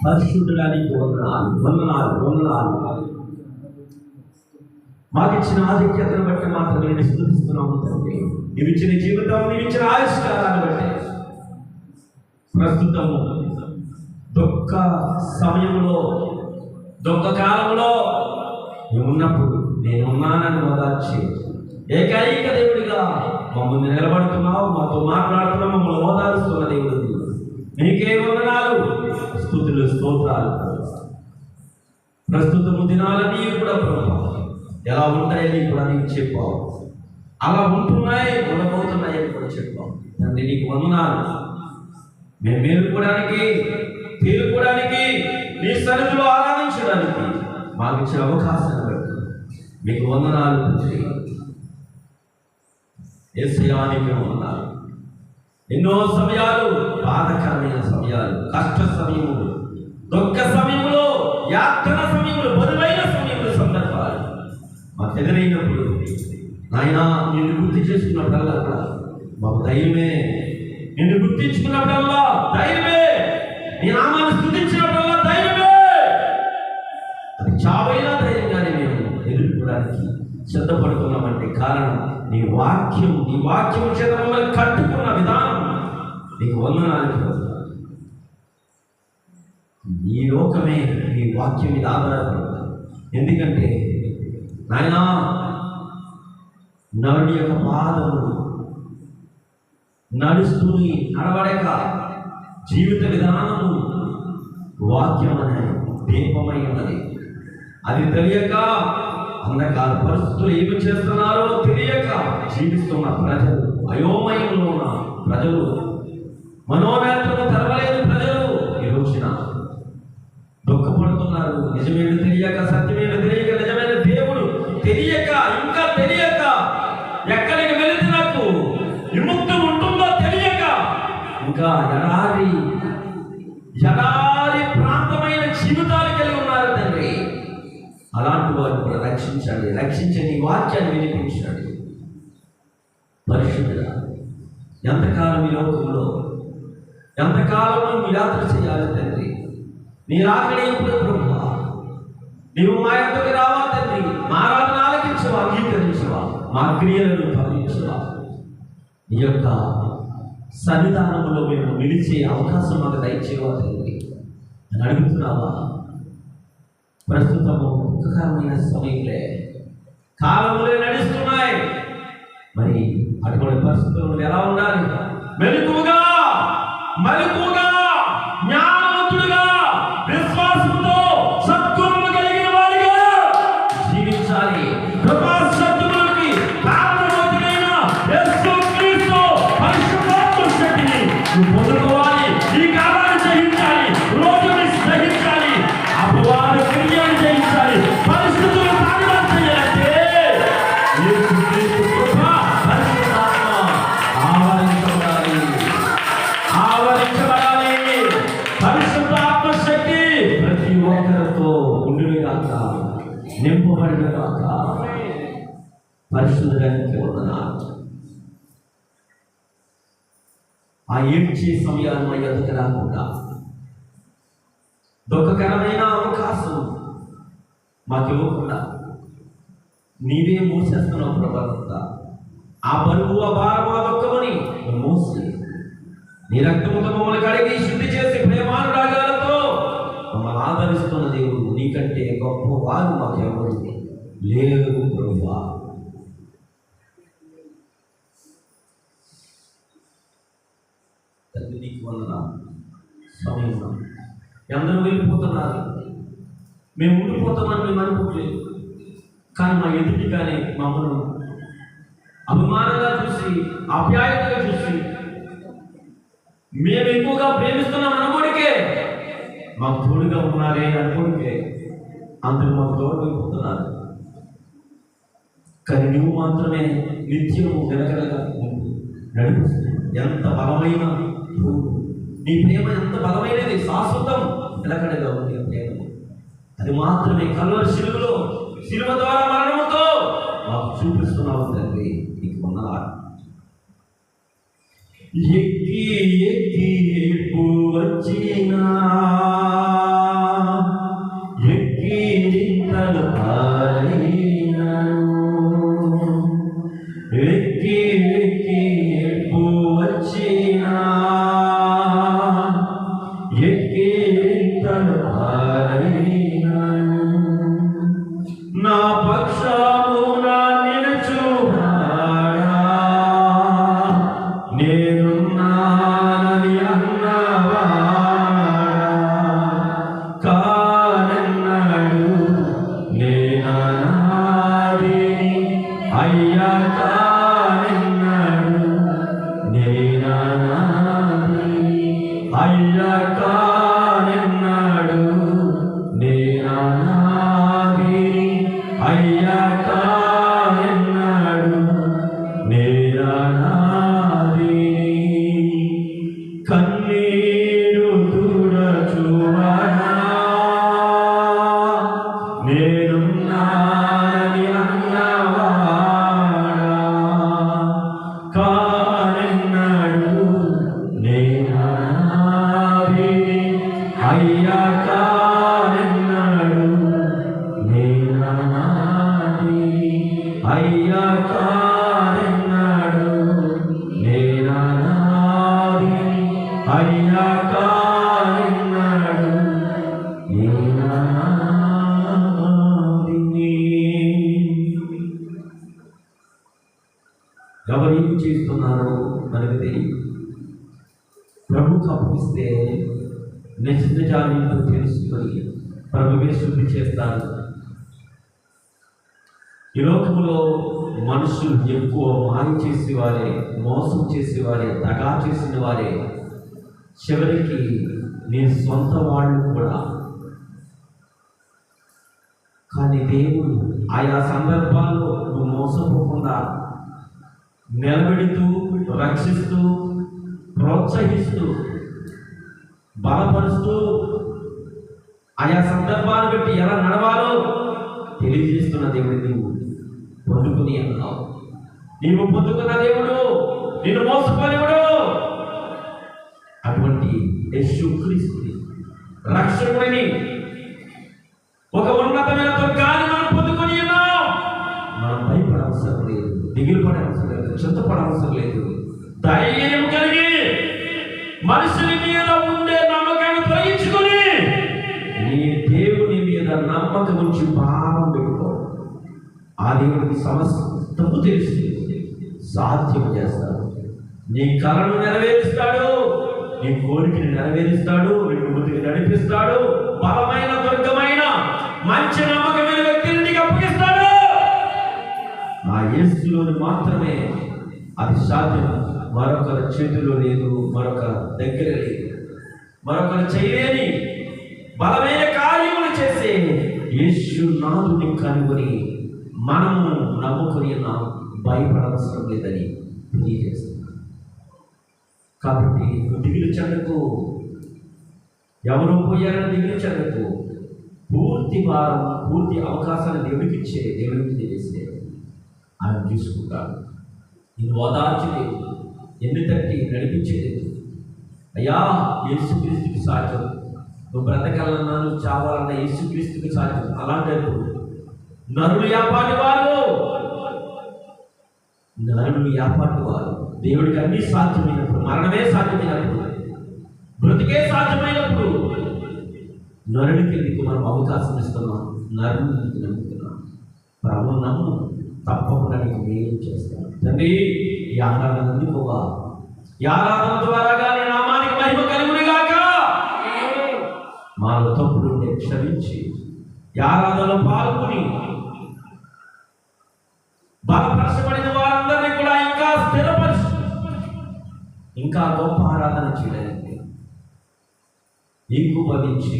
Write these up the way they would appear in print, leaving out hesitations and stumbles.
పరిశుద్ధుడానికి వందనాలు. మాకిచ్చిన ఆధిక్యతను బట్టి మాత్రమే నేను స్తుతిస్తున్నాము తండ్రి. నీవిచ్చిన జీవితం, నీవిచ్చిన ఆయుష్కారాన్ని బట్టి ప్రస్తుతము దుఃఖ సమయంలో, దుఃఖ కాలంలో ఉన్నప్పుడు నేను ఉన్నానని ఓదార్చి ఏకైక దేవుడిగా మమ్మల్ని నిలబడుతున్నావు, మాతో మాట్లాడుతున్నావు, మమ్మల్ని ఓదారుస్తున్న దేవుడు నీకే వందనాలు, స్తుతులు, స్తోత్రాలు. ప్రస్తుతము దినాలన్నీ కూడా ప్రభు ఎలా ఉంటాయని కూడా నీకు చెప్పావు, అలా ఉంటున్నాయి, ఉండబోతున్నాయని కూడా చెప్పావు తండ్రి. నీకు వందనాలు. మేము మేలుకోవడానికి, తేలుకోవడానికి, నీ సన్నిధిలో ఆరాధించడానికి మాకు ఇచ్చిన అవకాశాన్ని బట్టి మీకు వందనాలు తండ్రి. యేసయ్యానికి వందనాలు. ఎన్నో సమయాలు, బాధకరమైన సమయాలు, కష్ట సమయములు, దుఃఖ సమయములో, యాత్ర సమయములు, బదులైన సమయములు, సందర్భాలు మాకు ఎదురైనప్పుడు నాయనా నిన్ను గుర్తు చేసుకున్నప్పుడల్లా కూడా మాకు ధైర్యమే. నిన్ను గుర్తించుకున్నప్పుడల్లా ధైర్యమే. నీ నామాన్ని స్తుతించినప్పుడల్లా ధైర్యమే. అది చావైనా ధైర్యంగానే మేము ఎదుర్కోవడానికి సిద్ధపడుతున్నామంటే కారణం నీ వాక్యం చేత మమ్మల్ని కట్టుకున్న విధానం. నీకు వందనాలు. నీ లోకమే నీ వాక్యం మీద ఆధారపడతారు. ఎందుకంటే నాయనా నరుడి యొక్క పాదములు నడుస్తూని నడవడక జీవిత విధానము వాక్యం అనే దీపమై ఉన్నది. అది తెలియక అంధకార పరిస్థితులు ఏమి చేస్తున్నారో తెలియక జీవిస్తున్న ప్రజలు, అయోమయంలో ఉన్న ప్రజలు, మనోనేత్రము తెరవలేదు ప్రజలు ఈ రోజున దుఃఖపడుతున్నారు. నిజమేమి తెలియక, సత్యమేమి తెలియక, నిజమైన దేవుడు తెలియక, ఇంకా తెలియక, ఎక్కడికి వెళితే నాకు విముక్తి ఉంటుందో తెలియక ఇంకా ఎడారి ప్రాంతమైన జీవితాలు కలిగి ఉన్నారు తండ్రి. అలాంటి వారు కూడా రక్షించండి. రక్షించని వాక్యాన్ని వినిపించండి. పరిశుద్ధుడా, ఎంతకాలం ఈ లోకంలో, ఎంతకాలం నువ్వు యాత్ర చేయాలి తండ్రి? నీ రాకడే ఇప్పుడు ప్రభువా, నీవు మా యొక్కకు రావా తండ్రి. మా ఆరాధన ఆలకించవా, అంగీకరించవా, మా క్రియలను ఫలించవా. నీ యొక్క సన్నిధానంలో మేము నిలిచే అవకాశం మాకు దయచేవా తండ్రి అని అడుగుతున్నావా? ప్రస్తుతము దుఃఖకరమైన సమయంలో కాలములే నడుస్తున్నాయి. మరి అటువంటి పరిస్థితులు ఎలా ఉండాలి? మెలకువగా జ్ఞానవంతుడుగా, విశ్వాసంతో, సద్గుణము కలిగిన వాడిగా జీవించాలి. కృపా సత్యములకి కారణమవుతున్న యేసుక్రీస్తు పరిశుద్ధాత్మ శక్తిని నువ్వు పొందుకోవాలి. ఈ కాలాన్ని జయించాలి, రోజుని సహించాలి, అపవాద క్రియను జయించాలి. పరిస్థితులు తాగడం చేయాలంటే యేసుక్రీస్తు కృప, పరిశుద్ధాత్మ ఆవరించబడాలి. పరిశుద్ధాత్మ శక్తి ప్రతి ఒక్కరితో ఉండుగాక, నింపబడినగాక. పరిశుద్ధానికి వందనాలు. ఆ ఏడ్చే సమయాన్ని మా ఎదుగు రాకుండా దుఃఖకరమైన అవకాశం మాకు ఇవ్వకుండా నీవే మూసేస్తున్నావు ప్రభావంతా. ఆ బరువు, ఆ భారం, ఆ దుఃఖమని మోసి నీ రక్తముతో మమ్మల్ని కడిగి శుద్ధి చేసి ప్రేమానురాగాలతో మమ్మల్ని ఆదరిస్తున్న దేవుడు, నీకంటే గొప్ప వారు మాకెవరు లేరు ప్రభువా. తండ్రి నీకు వందనాలు. సమయంలో అందరూ వెళ్ళిపోతున్నారు, మేము ఉండిపోతామని మేము అనుకోలేదు. కానీ మా ఎదుటిగానే మమ్మల్ని అభిమానంగా చూసి, ఆప్యాయతగా చూసి, మేము ఎక్కువగా ప్రేమిస్తున్నాం అనుకోడికే, మాకు తోడుగా ఉన్నారే అనుకోడికే అందరూ మాకు తోడుపోతున్నారు. కానీ నువ్వు మాత్రమే నిత్యము వెనకడగా నడిపిస్తుంది. ఎంత బలమైన నీ ప్రేమ, ఎంత బలమైనది, శాశ్వతం, వెనకడగా ఉంది ప్రేమ. అది మాత్రమే కల్వరి శిలువ ద్వారా మరణముతో మాకు చూపిస్తున్నావు తండ్రి. నీకు వందనాలు. ఎక్కి ఎప్పు వచ్చినా ఎక్కి నింతలు పారినాను. ఎక్కి ఎప్పు వచ్చినా ఎక్కి నింతలు పారినాను. నా పక్షమున నిలుచువాడా, నేనున్నానని అన్నవాడా, కానన్నాడు నేనాడిని అయ్యా, కానన్నాడు నేనాడిని అయ్యా, కానన్నాడు నేనాడిని అయ్యా, కారెన్నడు నేరానాది కన్నీరు తుడచువాడా నేనున్నానని అన్నవాడా కారెన్నడు నేరానాది అయ్యా కారెన్నడు నేరానాది అయ్యా కారెన్నడు నేరానాది అయ్యా కారెన్నడు నేరానాది. ఎవరు ఏం చేస్తున్నారో మనకు తెలియదు. ప్రభుకు అప్పగిస్తే నిజాలు తెలుసుకొని ప్రభువే శుద్ధి చేస్తారు. ఈ లోకంలో మనుషులు ఎక్కువ మాయ చేసేవారే, మోసం చేసేవారే, దగా చేసిన వారే, చివరికి నీ సొంత వాళ్ళు కూడా. కానీ దేవుడు ఆయా సందర్భాల్లో నువ్వు మోసపోకుండా నిలబెడుతూ, రక్షిస్తూ, ప్రోత్సహిస్తూ, బలపరుస్తూ, ఆయా సందర్భాన్ని బట్టి ఎలా నడవాలో తెలియజేస్తున్న దేవుడు నీవు పొందుకుని అన్నావు. నీవు పొందుకున్న దేవుడు నిన్ను మోసపోలేవుడు. అటువంటి యేసుక్రీస్తుని రక్షకుడిని ఒక ఉన్నతమైన దుర్గాన్ని మనం పొందుకొని ఉన్నాం. మనం భయపడ అవసరం లేదు, దిగులు పడే అవసరం లేదు, చింతపడ అవసరం లేదు. ధైర్యం కలిగి మనుషుని మీద ఉండే నమ్మకాన్ని తొలగించుకొని నీ దేవుని మీద నమ్మకం ఉంచి భావం పెట్టుకో. ఆ దేవుడికి సమస్తము తెలిసి సాధ్యం చేస్తాడు. నీ కళను నెరవేరుస్తాడు, నీ కోరికని నెరవేరుస్తాడు, నిన్ను ముందుకు నడిపిస్తాడు. బలమైన దుర్గమైన మంచి నమ్మకమైన వ్యక్తిని నీకు అప్పగిస్తాడు. ఆ యేసులోని మాత్రమే అది సాధ్యం. మరొకరి చేతిలో లేదు, మరొకరి దగ్గర లేదు, మరొకరు చేయలేని బలమైన కార్యములు చేసే యేసునాథుని కనుగొని మనము నమ్ముకొని భయపడవసరం లేదని తెలియజేస్తున్నాం. కాబట్టి దిగులు చెందకు, ఎవరు పోయారని దిగులు చెందకు. పూర్తి భారం, పూర్తి అవకాశాన్ని దేవుడికి ఇచ్చే, దేవుడికి తెలిసే ఆయన చూసుకుంటాడు. నేను ఓదార్చలేదు, ఎన్ని తట్టి నడిపించలేదు. అయ్యా యేసుక్రీస్తుకి సాధ్యం. నువ్వు బ్రతకాలన్నా, నువ్వు చావాలన్నా యేసుక్రీస్తుకి సాధ్యం. అలాంటి నరులు యాపాటి వారు, నరులు యాపాటి వారు. దేవుడికి అన్నీ సాధ్యమైనప్పుడు, మరణమే సాధ్యమైనప్పుడు, బ్రతికే సాధ్యమైనప్పుడు నరుడికి ఎందుకు మనం అవకాశం ఇస్తున్నాం? నరుడికి నమ్ముతున్నాం. ప్రభు నమ్ము, తప్పకుండా నీకు మేలు చేస్తాను. తండ్రి, ఈ ఆరాధన అందుకోవా, ఈ ఆరాధన ద్వారా నీ నామానికి మహిమ కలుగునుగాక. మాలో తప్పులుంటే క్షమించి ఈ ఆరాధనలో పాల్గొని బలపరచబడిన వారందరినీ కూడా ఇంకా స్థిరపరిచి ఇంకా గొప్ప ఆరాధన చేయడానికి ఏకీభవించి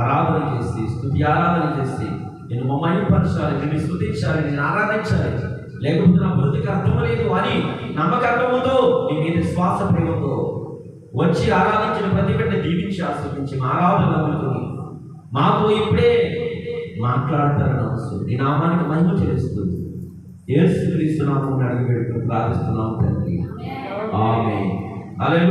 ఆరాధన చేసి, స్తుతి ఆరాధన చేసి నేను మమ్మల్ని పరచాలి, నేను స్తుతించాలి, నేను ఆరాధించాలి, లేకపోతే నా బ్రతికి అర్థం లేదు అని నమ్మకత్వంతో నీ మీద శ్వాస ప్రేమతో వచ్చి ఆరాధించిన ప్రతి బిడ్డ దీవించి ఆస్వాదించి మా ఆరాధన అందుకుని మాతో ఇప్పుడే మాట్లాడతారని అవసరం. నీ నామానికి మహిమ చెల్లిస్తుంది. యేసుక్రీస్తు నామమున అడిగి పెట్టుకుని ప్రార్థిస్తున్నాము తండ్రి. ఆమేన్. హల్లెలూయా.